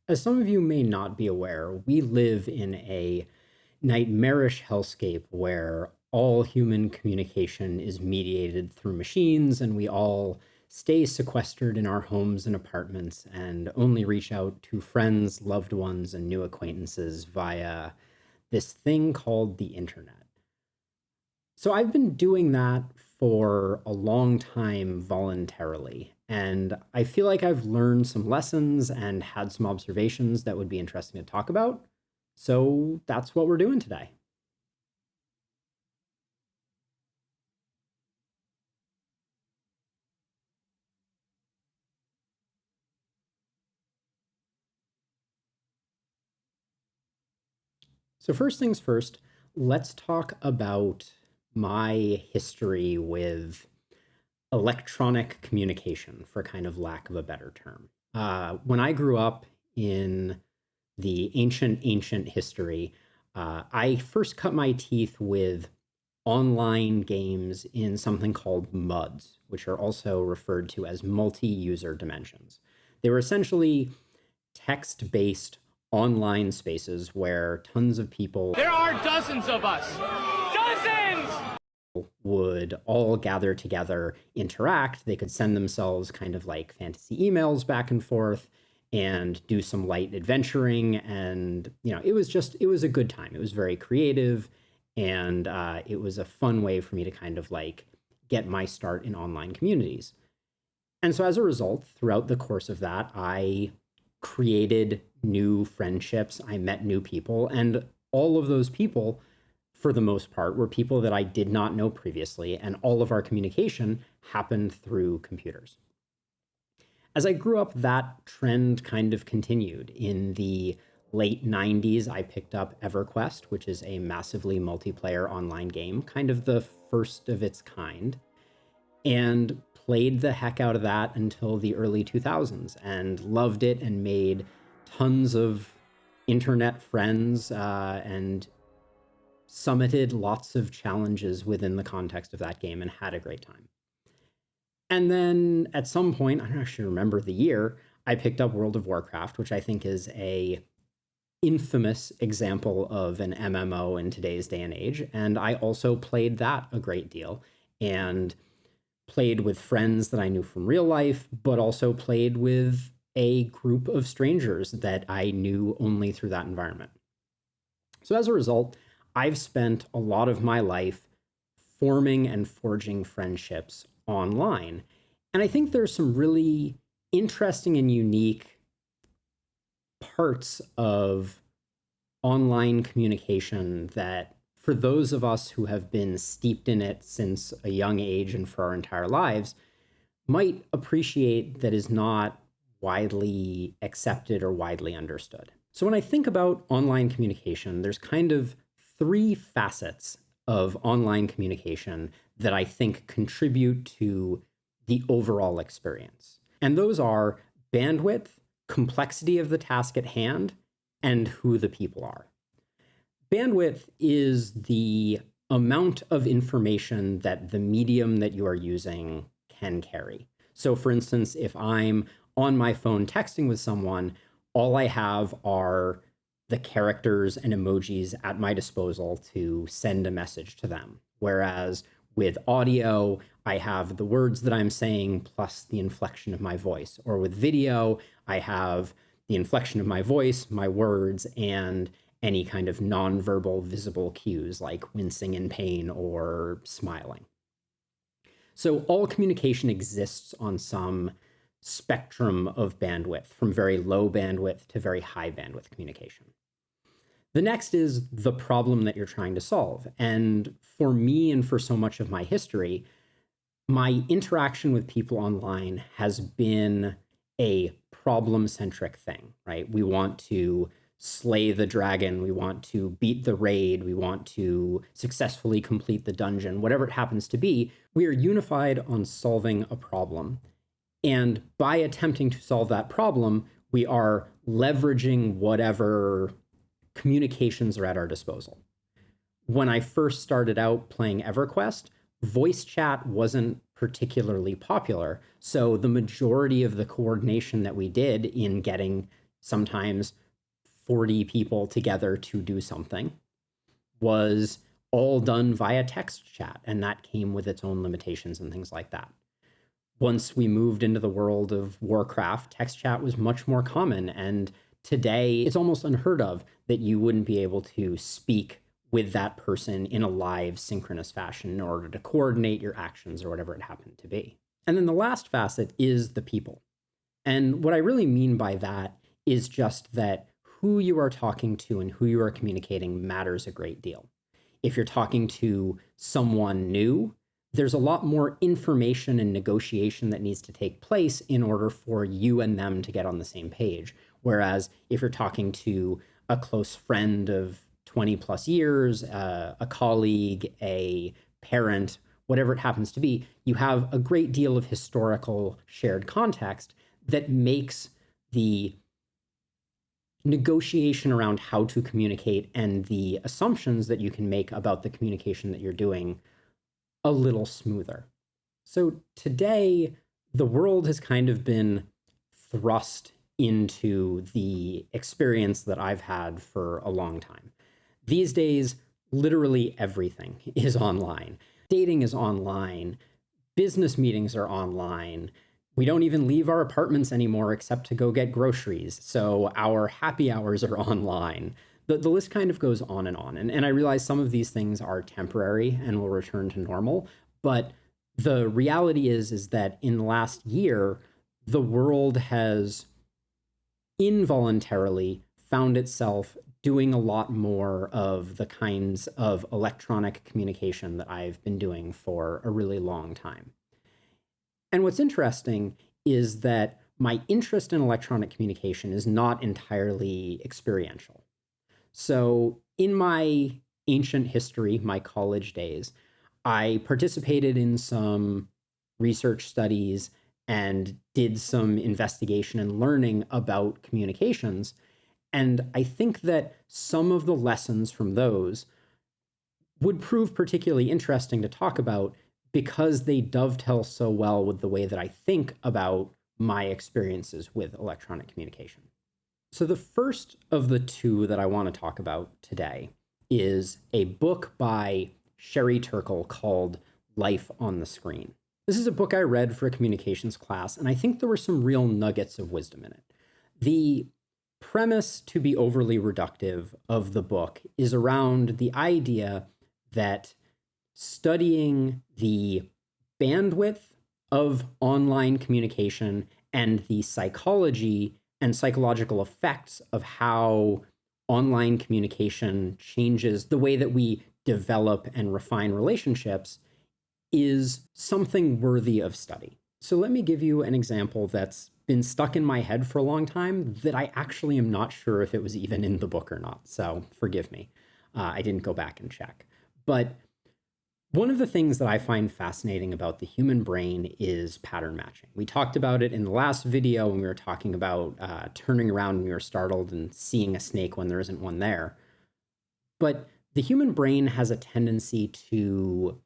As some of you may not be aware, we live in a nightmarish hellscape where all human communication is mediated through machines, and we all stay sequestered in our homes and apartments and only reach out to friends, loved ones, and new acquaintances via this thing called the internet. So I've been doing that for a long time voluntarily, and I feel like I've learned some lessons and had some observations that would be interesting to talk about. So that's what we're doing today. So first things first, let's talk about my history with electronic communication, for kind of lack of a better term. When I grew up in the ancient history, I first cut my teeth with online games in something called MUDs, which are also referred to as multi-user dimensions. They were essentially text-based online spaces where tons of people— There are dozens of us! Dozens! Would all gather together, interact. They could send themselves kind of like fantasy emails back and forth and do some light adventuring. And, it was a good time. It was very creative. And it was a fun way for me to kind of like get my start in online communities. And so as a result, throughout the course of that, I created new friendships. I met new people, and all of those people, for the most part, were people that I did not know previously, and all of our communication happened through computers. As I grew up, that trend kind of continued. In the late 90s, I picked up EverQuest, which is a massively multiplayer online game, kind of the first of its kind, and played the heck out of that until the early 2000s and loved it and made tons of internet friends and summited lots of challenges within the context of that game and had a great time. And then at some point, I don't actually remember the year, I picked up World of Warcraft, which I think is a infamous example of an MMO in today's day and age. And I also played that a great deal and played with friends that I knew from real life, but also played with a group of strangers that I knew only through that environment. So as a result, I've spent a lot of my life forming and forging friendships online. And I think there's some really interesting and unique parts of online communication that, for those of us who have been steeped in it since a young age and for our entire lives, might appreciate that is not widely accepted or widely understood. So when I think about online communication, there's kind of three facets of online communication that I think contribute to the overall experience. And those are bandwidth, complexity of the task at hand, and who the people are. Bandwidth is the amount of information that the medium that you are using can carry. So for instance, if I'm on my phone texting with someone, all I have are the characters and emojis at my disposal to send a message to them. Whereas with audio, I have the words that I'm saying plus the inflection of my voice. Or with video, I have the inflection of my voice, my words, and any kind of nonverbal visible cues like wincing in pain or smiling. So all communication exists on some spectrum of bandwidth, from very low bandwidth to very high bandwidth communication. The next is the problem that you're trying to solve. And for me and for so much of my history, my interaction with people online has been a problem-centric thing, right? We want to slay the dragon, we want to beat the raid, we want to successfully complete the dungeon, whatever it happens to be. We are unified on solving a problem. And by attempting to solve that problem, we are leveraging whatever communications are at our disposal. When I first started out playing EverQuest, voice chat wasn't particularly popular. So the majority of the coordination that we did in getting sometimes 40 people together to do something, was all done via text chat, and that came with its own limitations and things like that. Once we moved into the world of Warcraft, text chat was much more common, and today it's almost unheard of that you wouldn't be able to speak with that person in a live synchronous fashion in order to coordinate your actions or whatever it happened to be. And then the last facet is the people. And what I really mean by that is just that who you are talking to and who you are communicating matters a great deal. If you're talking to someone new, there's a lot more information and negotiation that needs to take place in order for you and them to get on the same page. Whereas if you're talking to a close friend of 20 plus years, a colleague, a parent, whatever it happens to be, you have a great deal of historical shared context that makes the negotiation around how to communicate and the assumptions that you can make about the communication that you're doing a little smoother. So today, the world has kind of been thrust into the experience that I've had for a long time. These days, literally everything is online. Dating is online. Business meetings are online. We don't even leave our apartments anymore except to go get groceries. So our happy hours are online. The list kind of goes on and on. And I realize some of these things are temporary and will return to normal. But the reality is that in the last year, the world has involuntarily found itself doing a lot more of the kinds of electronic communication that I've been doing for a really long time. And what's interesting is that my interest in electronic communication is not entirely experiential. So in my ancient history, my college days, I participated in some research studies and did some investigation and learning about communications. And I think that some of the lessons from those would prove particularly interesting to talk about because they dovetail so well with the way that I think about my experiences with electronic communication. So the first of the two that I want to talk about today is a book by Sherry Turkle called Life on the Screen. This is a book I read for a communications class, and I think there were some real nuggets of wisdom in it. The premise, to be overly reductive, of the book is around the idea that studying the bandwidth of online communication and the psychology and psychological effects of how online communication changes the way that we develop and refine relationships is something worthy of study. So let me give you an example that's been stuck in my head for a long time that I actually am not sure if it was even in the book or not. So forgive me. I didn't go back and check. But one of the things that I find fascinating about the human brain is pattern matching. We talked about it in the last video when we were talking about turning around when we were startled and seeing a snake when there isn't one there. But the human brain has a tendency to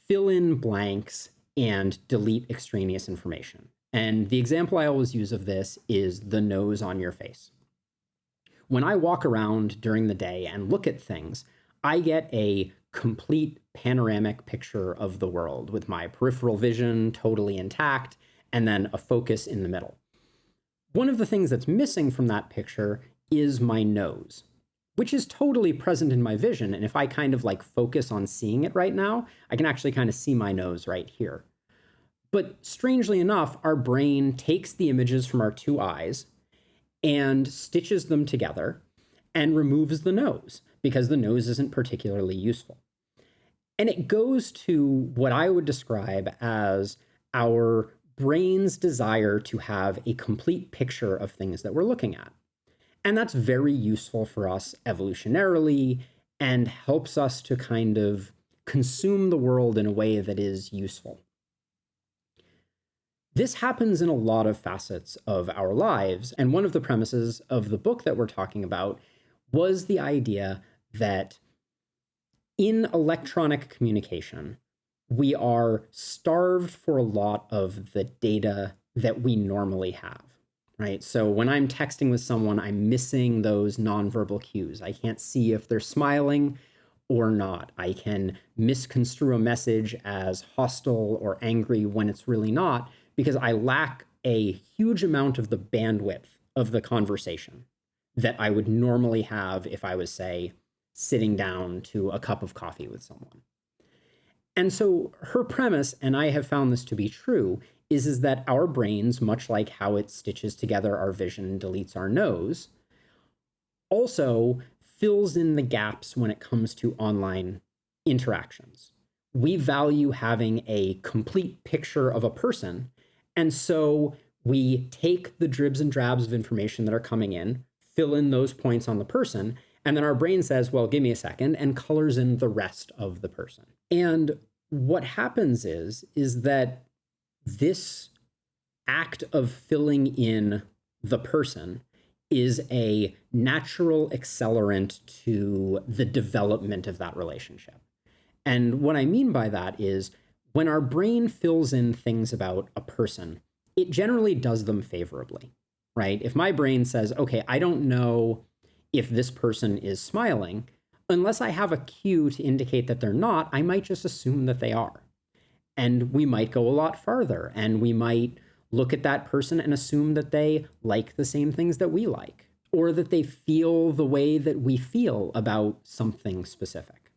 fill in blanks and delete extraneous information. And the example I always use of this is the nose on your face. When I walk around during the day and look at things, I get a complete panoramic picture of the world with my peripheral vision totally intact and then a focus in the middle. One of the things that's missing from that picture is my nose, which is totally present in my vision. And if I kind of like focus on seeing it right now, I can actually kind of see my nose right here. But strangely enough, our brain takes the images from our two eyes and stitches them together and removes the nose because the nose isn't particularly useful. And it goes to what I would describe as our brain's desire to have a complete picture of things that we're looking at. And that's very useful for us evolutionarily and helps us to kind of consume the world in a way that is useful. This happens in a lot of facets of our lives. And one of the premises of the book that we're talking about was the idea that in electronic communication, we are starved for a lot of the data that we normally have. right? So when I'm texting with someone, I'm missing those nonverbal cues. I can't see if they're smiling or not. I can misconstrue a message as hostile or angry when it's really not, because I lack a huge amount of the bandwidth of the conversation that I would normally have if I was, say, sitting down to a cup of coffee with someone. And so her premise, and I have found this to be true, is that our brains, much like how it stitches together our vision and deletes our nose, also fills in the gaps when it comes to online interactions. We value having a complete picture of a person, and so we take the dribs and drabs of information that are coming in, fill in those points on the person, and then our brain says, well, give me a second, and colors in the rest of the person. And what happens is that this act of filling in the person is a natural accelerant to the development of that relationship. And what I mean by that is when our brain fills in things about a person, it generally does them favorably, right? If my brain says, okay, I don't know if this person is smiling, unless I have a cue to indicate that they're not, I might just assume that they are. And we might go a lot farther, and we might look at that person and assume that they like the same things that we like, or that they feel the way that we feel about something specific.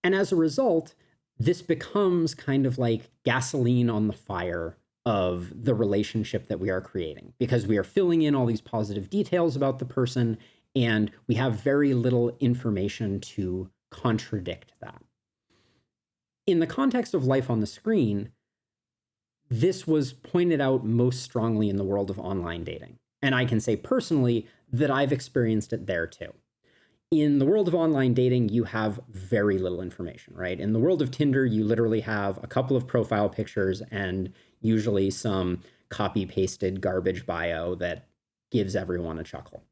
And as a result, this becomes kind of like gasoline on the fire of the relationship that we are creating, because we are filling in all these positive details about the person, and we have very little information to contradict that. In the context of life on the screen, this was pointed out most strongly in the world of online dating. And I can say personally that I've experienced it there too. In the world of online dating, you have very little information, right? In the world of Tinder, you literally have a couple of profile pictures and usually some copy-pasted garbage bio that gives everyone a chuckle.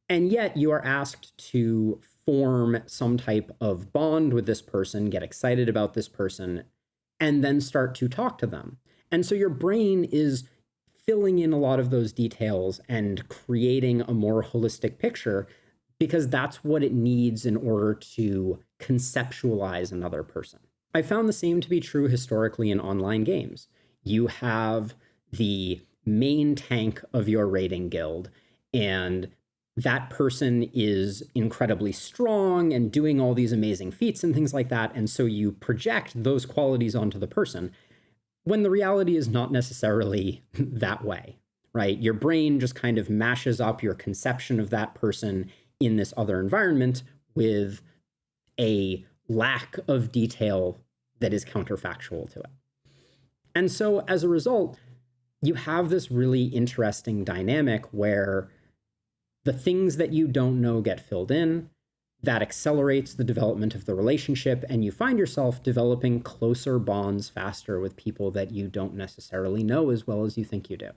And yet you are asked to form some type of bond with this person, get excited about this person, and then start to talk to them. And so your brain is filling in a lot of those details and creating a more holistic picture, because that's what it needs in order to conceptualize another person. I found the same to be true historically in online games. You have the main tank of your raiding guild, and that person is incredibly strong and doing all these amazing feats and things like that. And so you project those qualities onto the person, when the reality is not necessarily that way, right? Your brain just kind of mashes up your conception of that person in this other environment with a lack of detail that is counterfactual to it. And so as a result, you have this really interesting dynamic where the things that you don't know get filled in, that accelerates the development of the relationship, and you find yourself developing closer bonds faster with people that you don't necessarily know as well as you think you do.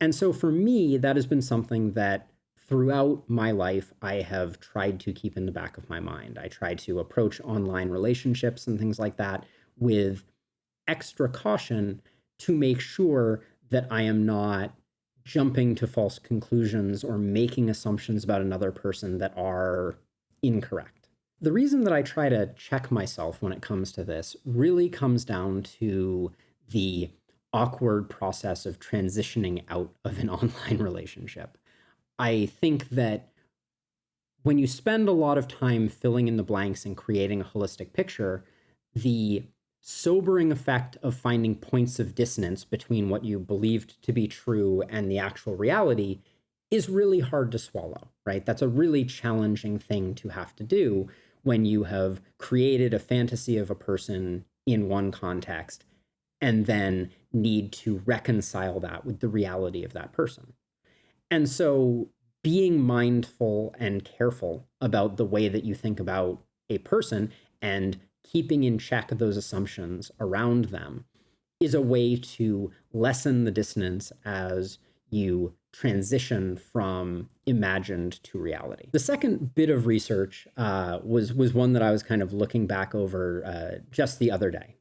And so for me, that has been something that throughout my life, I have tried to keep in the back of my mind. I try to approach online relationships and things like that with extra caution to make sure that I am not jumping to false conclusions or making assumptions about another person that are incorrect. The reason that I try to check myself when it comes to this really comes down to the awkward process of transitioning out of an online relationship. I think that when you spend a lot of time filling in the blanks and creating a holistic picture, the sobering effect of finding points of dissonance between what you believed to be true and the actual reality is really hard to swallow, right? That's a really challenging thing to have to do when you have created a fantasy of a person in one context and then need to reconcile that with the reality of that person. And so being mindful and careful about the way that you think about a person and keeping in check those assumptions around them is a way to lessen the dissonance as you transition from imagined to reality. The second bit of research was one that I was kind of looking back over just the other day.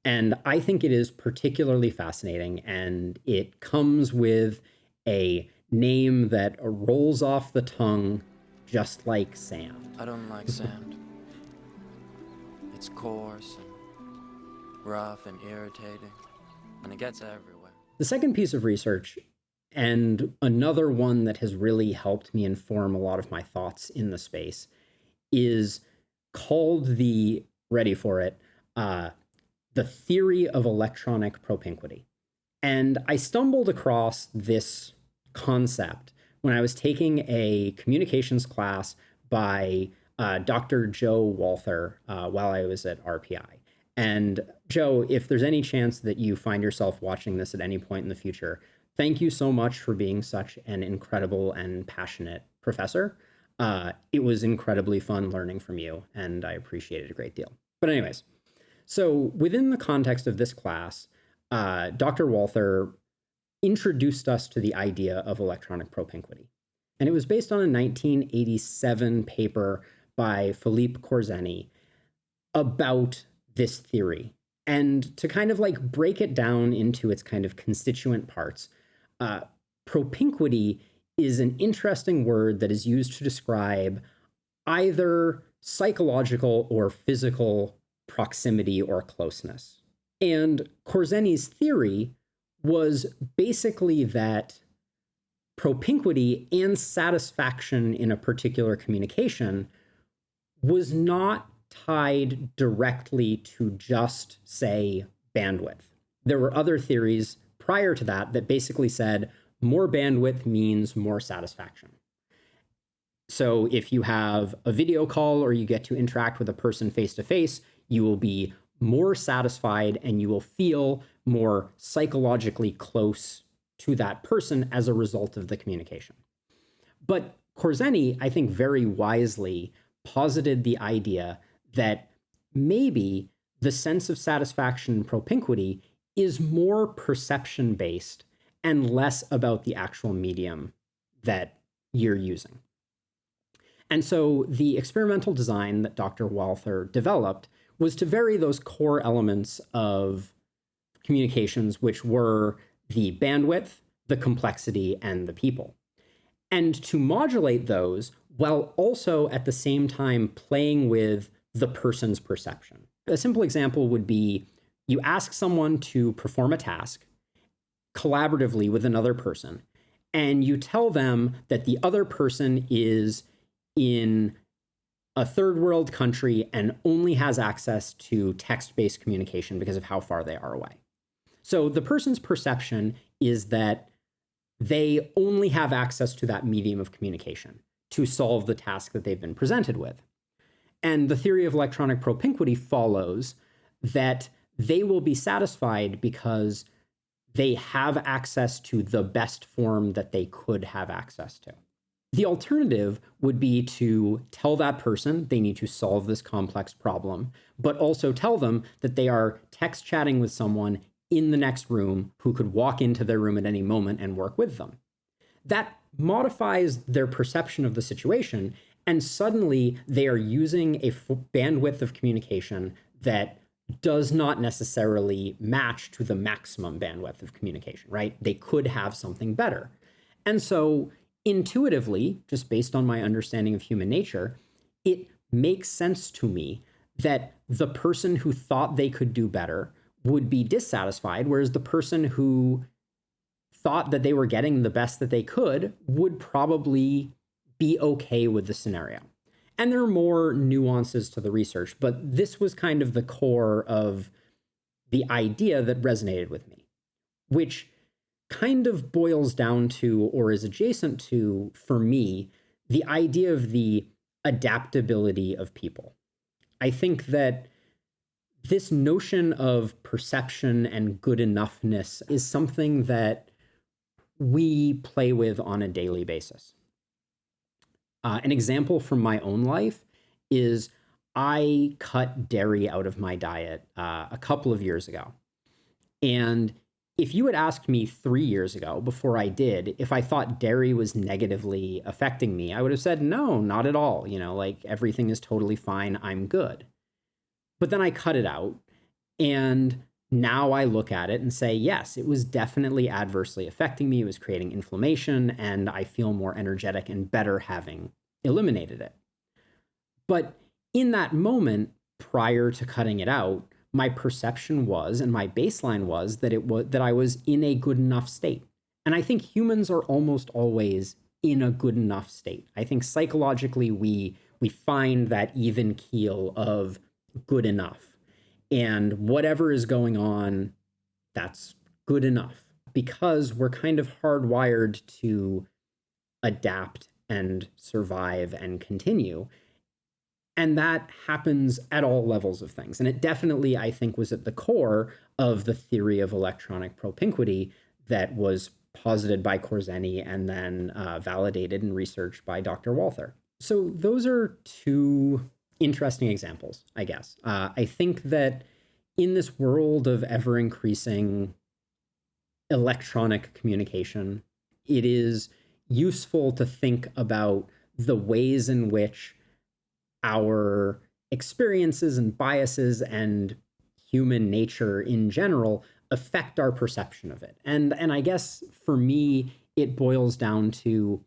And I think it is particularly fascinating, and it comes with a name that rolls off the tongue just like sand. I don't like sand. It's coarse and rough and irritating, and it gets everywhere. The second piece of research, and another one that has really helped me inform a lot of my thoughts in the space, is called the, ready for it, the theory of electronic propinquity. And I stumbled across this concept when I was taking a communications class by Dr. Joe Walther while I was at RPI. And Joe, if there's any chance that you find yourself watching this at any point in the future, thank you so much for being such an incredible and passionate professor. It was incredibly fun learning from you, and I appreciate it a great deal. But anyways, so within the context of this class, Dr. Walther introduced us to the idea of electronic propinquity. And it was based on a 1987 paper by Philippe Corzeni about this theory. And to kind of like break it down into its kind of constituent parts, propinquity is an interesting word that is used to describe either psychological or physical proximity or closeness. And Corzeni's theory was basically that propinquity and satisfaction in a particular communication was not tied directly to just, say, bandwidth. There were other theories prior to that that basically said more bandwidth means more satisfaction. So if you have a video call or you get to interact with a person face-to-face, you will be more satisfied and you will feel more psychologically close to that person as a result of the communication. But Corzeni, I think very wisely, posited the idea that maybe the sense of satisfaction in propinquity is more perception-based and less about the actual medium that you're using. And so the experimental design that Dr. Walther developed was to vary those core elements of communications, which were the bandwidth, the complexity, and the people. And to modulate those while also at the same time playing with the person's perception. A simple example would be you ask someone to perform a task collaboratively with another person, and you tell them that the other person is in a third world country and only has access to text-based communication because of how far they are away. So the person's perception is that they only have access to that medium of communication to solve the task that they've been presented with. And the theory of electronic propinquity follows that they will be satisfied because they have access to the best form that they could have access to. The alternative would be to tell that person they need to solve this complex problem, but also tell them that they are text chatting with someone in the next room who could walk into their room at any moment and work with them. That modifies their perception of the situation, and suddenly they are using a bandwidth of communication that does not necessarily match to the maximum bandwidth of communication, right? They could have something better. And so intuitively, just based on my understanding of human nature, it makes sense to me that the person who thought they could do better would be dissatisfied, whereas the person who thought that they were getting the best that they could would probably be okay with the scenario. And there are more nuances to the research, but this was kind of the core of the idea that resonated with me, which kind of boils down to, or is adjacent to, for me, the idea of the adaptability of people. I think that this notion of perception and good enoughness is something that we play with on a daily basis. An example from my own life is I cut dairy out of my diet a couple of years ago. And if you had asked me 3 years ago, before I did, if I thought dairy was negatively affecting me, I would have said, no, not at all. You know, like everything is totally fine. I'm good. But then I cut it out. And now I look at it and say, yes, it was definitely adversely affecting me. It was creating inflammation, and I feel more energetic and better having eliminated it. But in that moment, prior to cutting it out, my perception was, and my baseline was, that I was in a good enough state. And I think humans are almost always in a good enough state. I think psychologically we find that even keel of good enough. And whatever is going on, that's good enough, because we're kind of hardwired to adapt and survive and continue. And that happens at all levels of things. And it definitely, I think, was at the core of the theory of electronic propinquity that was posited by Korzeny and then validated and researched by Dr. Walther. So those are two interesting examples, I guess. I think that in this world of ever-increasing electronic communication, it is useful to think about the ways in which our experiences and biases and human nature in general affect our perception of it. And I guess for me, it boils down to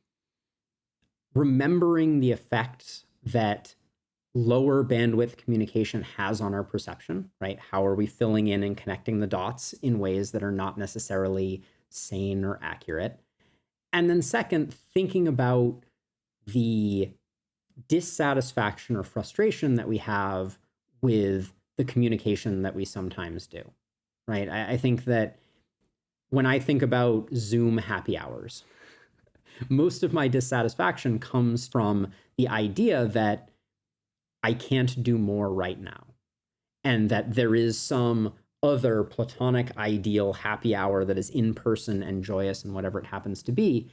remembering the effects that lower bandwidth communication has on our perception, right? How are we filling in and connecting the dots in ways that are not necessarily sane or accurate? And then second, thinking about the dissatisfaction or frustration that we have with the communication that we sometimes do, right? I think that when I think about Zoom happy hours, most of my dissatisfaction comes from the idea that I can't do more right now, and that there is some other platonic ideal happy hour that is in person and joyous and whatever it happens to be.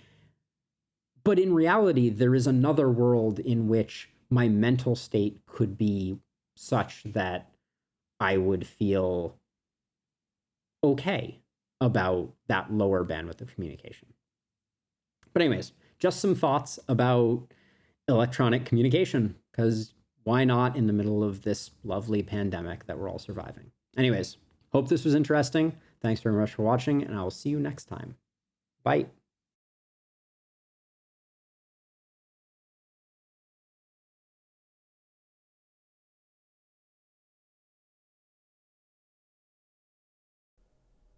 But in reality, there is another world in which my mental state could be such that I would feel okay about that lower bandwidth of communication. But anyways, just some thoughts about electronic communication, because why not in the middle of this lovely pandemic that we're all surviving? Anyways, hope this was interesting. Thanks very much for watching, and I will see you next time. Bye.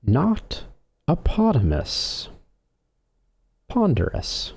Not apotamus. Ponderous.